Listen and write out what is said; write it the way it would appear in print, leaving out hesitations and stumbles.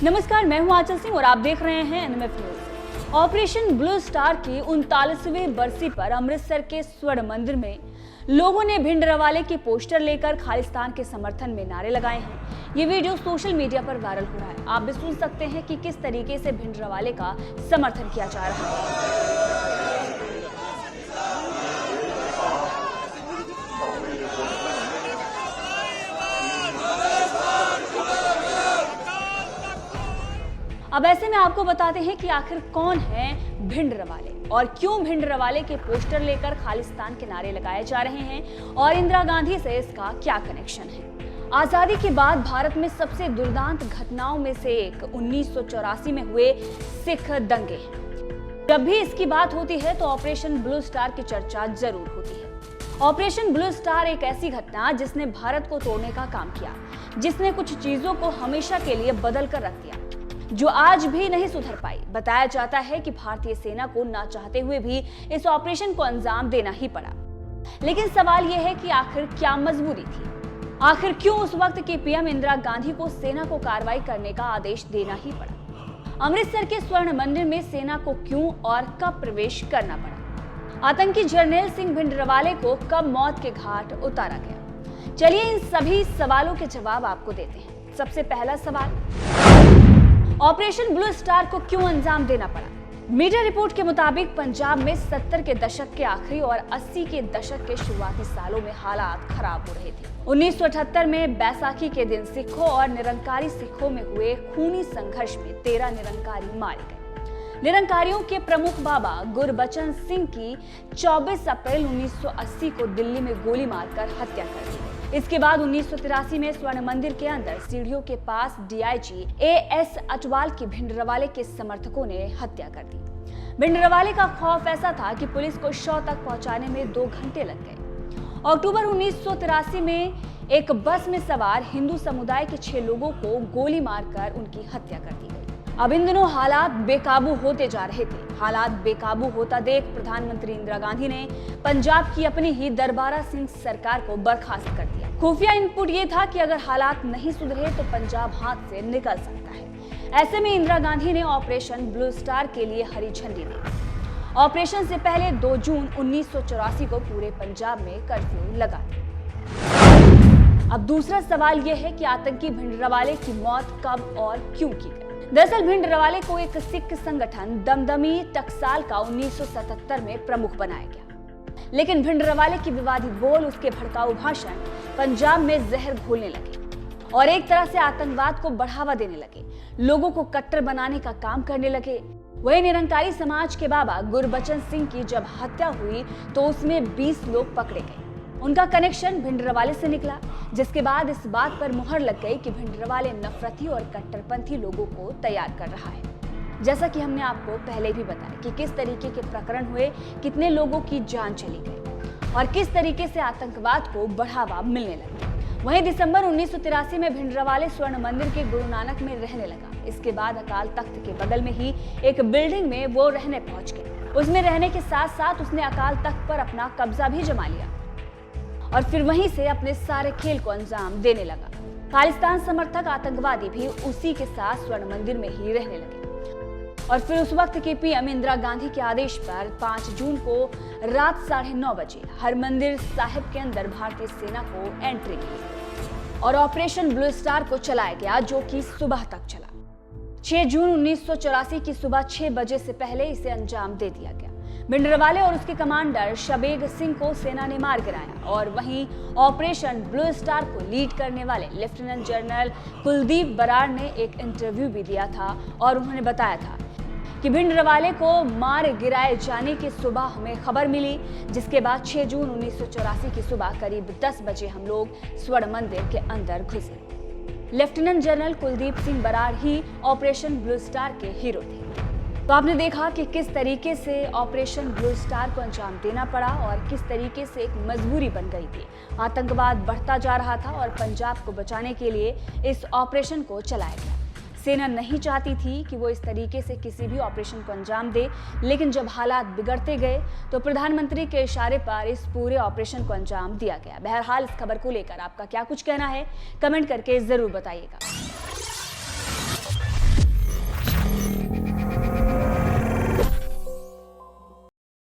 नमस्कार, मैं हूं आंचल सिंह और आप देख रहे हैं NMF news. Operation blue star की 39वीं बरसी पर अमृतसर के स्वर्ण मंदिर में लोगों ने भिंडरावाले के पोस्टर लेकर खालिस्तान के समर्थन में नारे लगाए हैं। ये वीडियो सोशल मीडिया पर वायरल हो रहा है। आप भी सुन सकते हैं कि किस तरीके से भिंडरावाले का समर्थन किया जा रहा है। अब ऐसे में आपको बताते हैं कि आखिर कौन है भिंडरावाले और क्यों भिंडरावाले के पोस्टर लेकर खालिस्तान के नारे लगाए जा रहे हैं और इंदिरा गांधी से इसका क्या कनेक्शन है। आजादी के बाद भारत में सबसे दुर्दांत घटनाओं में से एक 1984 में हुए सिख दंगे हैं। जब भी इसकी बात होती है तो ऑपरेशन ब्लू स्टार की चर्चा जरूर होती है। ऑपरेशन ब्लू स्टार एक ऐसी घटना जिसने भारत को तोड़ने का काम किया, जिसने कुछ चीजों को हमेशा के लिए बदल कर रख दिया जो आज भी नहीं सुधर पाई। बताया जाता है कि भारतीय सेना को ना चाहते हुए भी इस ऑपरेशन को अंजाम देना ही पड़ा। लेकिन सवाल यह है कि आखिर क्या मजबूरी थी, आखिर क्यों उस वक्त की पीएम इंदिरा गांधी को सेना को कार्रवाई करने का आदेश देना ही पड़ा। अमृतसर के स्वर्ण मंदिर में सेना को क्यों और कब प्रवेश करना पड़ा। आतंकी जर्नैल सिंह भिंडरावाले को कब मौत के घाट उतारा गया। चलिए इन सभी सवालों के जवाब आपको देते हैं। सबसे पहला सवाल, ऑपरेशन ब्लू स्टार को क्यों अंजाम देना पड़ा। मीडिया रिपोर्ट के मुताबिक पंजाब में 70 के दशक के आखिरी और 80 के दशक के शुरुआती सालों में हालात खराब हो रहे थे। 1978 में बैसाखी के दिन सिखों और निरंकारी सिखों में हुए खूनी संघर्ष में 13 निरंकारी मारे गए। निरंकारियों के प्रमुख बाबा गुरबचन सिंह की 24 अप्रैल 1980 को दिल्ली में गोली मारकर हत्या कर दी। इसके बाद 1983 में स्वर्ण मंदिर के अंदर सीढ़ियों के पास डीआईजी एएस अटवाल की भिंडरावाले के समर्थकों ने हत्या कर दी। भिंडरावाले का खौफ ऐसा था कि पुलिस को शव तक पहुंचाने में 2 घंटे लग गए। अक्टूबर 1983 में एक बस में सवार हिंदू समुदाय के 6 लोगों को गोली मारकर उनकी हत्या कर दी गई। अब इन दिनों हालात बेकाबू होते जा रहे थे। हालात बेकाबू होता देख प्रधानमंत्री इंदिरा गांधी ने पंजाब की अपनी ही दरबारा सिंह सरकार को बर्खास्त कर दिया। खुफिया इनपुट ये था कि अगर हालात नहीं सुधरे तो पंजाब हाथ से निकल सकता है। ऐसे में इंदिरा गांधी ने ऑपरेशन ब्लू स्टार के लिए हरी झंडी दी। ऑपरेशन से पहले 2 जून 1984 को पूरे पंजाब में कर्फ्यू लगा दिया। अब दूसरा सवाल यह है कि आतंकी भिंडरावाले की मौत कब और क्यों की गई। दरअसल भिंडरावाले को एक सिख संगठन दमदमी टकसाल का 1977 में प्रमुख बनाया गया। लेकिन भिंडरावाले की विवादित बोल, उसके भड़काऊ भाषण पंजाब में जहर घोलने लगे और एक तरह से आतंकवाद को बढ़ावा देने लगे, लोगों को कट्टर बनाने का काम करने लगे। वही निरंकारी समाज के बाबा गुरबचन सिंह की जब हत्या हुई तो उसमें 20 लोग पकड़े गए। उनका कनेक्शन भिंडरावाले से निकला, जिसके बाद इस बात पर मुहर लग गई कि भिंडरावाले नफरती और कट्टरपंथी लोगों को तैयार कर रहा है। जैसा कि हमने आपको पहले भी बताया कि किस तरीके के प्रकरण हुए, कितने लोगों की जान चली गई और किस तरीके से आतंकवाद को बढ़ावा मिलने लगा। वहीं दिसंबर 1983 में भिंडरावाले स्वर्ण मंदिर के गुरु नानक में रहने लगा। इसके बाद अकाल तख्त के बगल में ही एक बिल्डिंग में वो रहने पहुंच गए। उसमें रहने के साथ साथ उसने अकाल तख्त पर अपना कब्जा भी जमा लिया और फिर वहीं से अपने सारे खेल को अंजाम देने लगा। खालिस्तान समर्थक आतंकवादी भी उसी के साथ स्वर्ण मंदिर में ही रहने लगे और फिर उस वक्त की पीएम इंदिरा गांधी के आदेश पर 5 जून को रात 9:30 बजे हरमंदिर साहिब के अंदर भारतीय सेना को एंट्री की और ऑपरेशन ब्लू स्टार को चलाया गया, जो कि सुबह तक चला। 6 जून 1984 की सुबह 6 बजे से पहले इसे अंजाम दे दिया गया। भिंडरावाले और उसके कमांडर शबेग सिंह को सेना ने मार गिराया और वहीं ऑपरेशन ब्लू स्टार को लीड करने वाले लेफ्टिनेंट जनरल कुलदीप बराड़ ने एक इंटरव्यू भी दिया था और उन्होंने बताया था कि भिंडरावाले को मार गिराए जाने की सुबह हमें खबर मिली, जिसके बाद 6 जून 1984 की सुबह करीब 10 बजे हम लोग स्वर्ण मंदिर के अंदर घुसे। लेफ्टिनेंट जनरल कुलदीप सिंह बराड़ ही ऑपरेशन ब्लू स्टार के हीरो थे। तो आपने देखा कि किस तरीके से ऑपरेशन ब्लू स्टार को अंजाम देना पड़ा और किस तरीके से एक मजबूरी बन गई थी। आतंकवाद बढ़ता जा रहा था और पंजाब को बचाने के लिए इस ऑपरेशन को चलाया गया। सेना नहीं चाहती थी कि वो इस तरीके से किसी भी ऑपरेशन को अंजाम दे, लेकिन जब हालात बिगड़ते गए तो प्रधानमंत्री के इशारे पर इस पूरे ऑपरेशन को अंजाम दिया गया। बहरहाल इस खबर को लेकर आपका क्या कुछ कहना है, कमेंट करके जरूर बताइएगा।